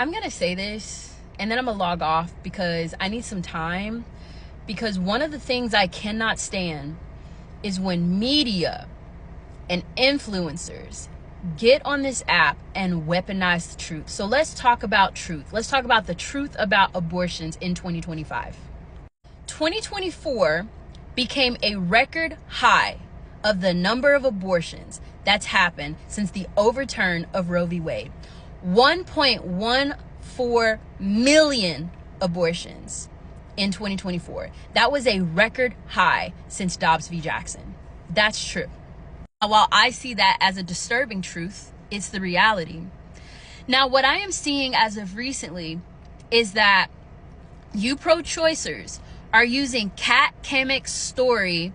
I'm going to say this and then I'm going to log off because I need some time. Because one of the things I cannot stand is when media and influencers get on this app and weaponize the truth. So let's talk about truth. Let's talk about the truth about abortions in 2025. 2024 became a record high of the number of abortions that's happened since the overturn of Roe v. Wade. 1.14 million abortions in 2024. That was a record high since Dobbs v. Jackson. That's true. While I see that as a disturbing truth, it's the reality. Now, what I am seeing as of recently is that you pro-choicers are using Kat Cammack's story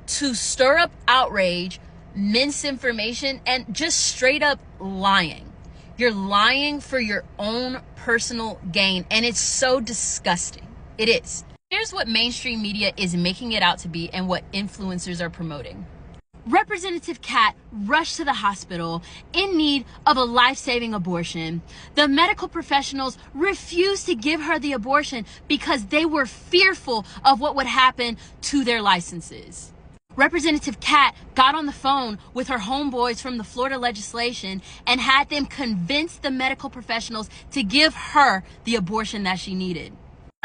to stir up outrage, misinformation, and just straight up lying. You're lying for your own personal gain, and it's so disgusting. It is. Here's what mainstream media is making it out to be and what influencers are promoting. Representative Kat rushed to the hospital in need of a life-saving abortion. The medical professionals refused to give her the abortion because they were fearful of what would happen to their licenses. Representative Kat got on the phone with her homeboys from the Florida legislation and had them convince the medical professionals to give her the abortion that she needed.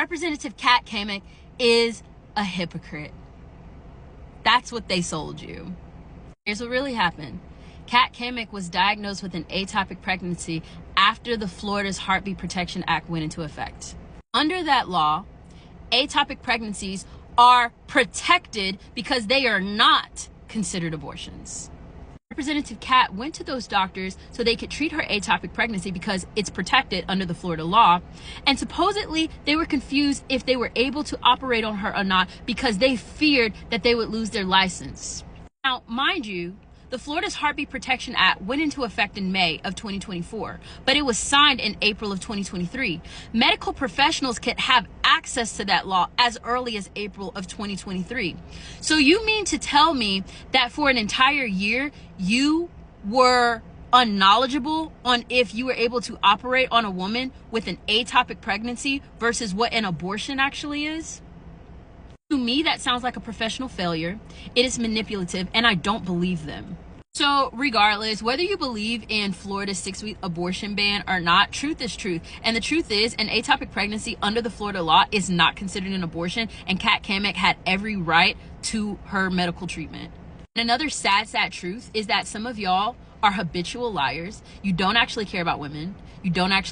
Representative Kat Cammack is a hypocrite. That's what they sold you. Here's what really happened. Kat Cammack was diagnosed with an ectopic pregnancy after the Florida's Heartbeat Protection Act went into effect. Under that law, ectopic pregnancies are protected because they are not considered abortions. Representative Kat went to those doctors so they could treat her ectopic pregnancy because it's protected under the Florida law. And supposedly they were confused if they were able to operate on her or not because they feared that they would lose their license. Now, mind you, the Florida's Heartbeat Protection Act went into effect in May of 2024, but it was signed in April of 2023. Medical professionals could have access to that law as early as April of 2023. So you mean to tell me that for an entire year, you were unknowledgeable on if you were able to operate on a woman with an ectopic pregnancy versus what an abortion actually is? To me, that sounds like a professional failure. It is manipulative, and I don't believe them. So regardless, whether you believe in Florida's 6-week abortion ban or not, truth is truth. And the truth is, an ectopic pregnancy under the Florida law is not considered an abortion, and Kat Cammack had every right to her medical treatment. And another sad truth is that some of y'all are habitual liars. You don't actually care about women. You don't actually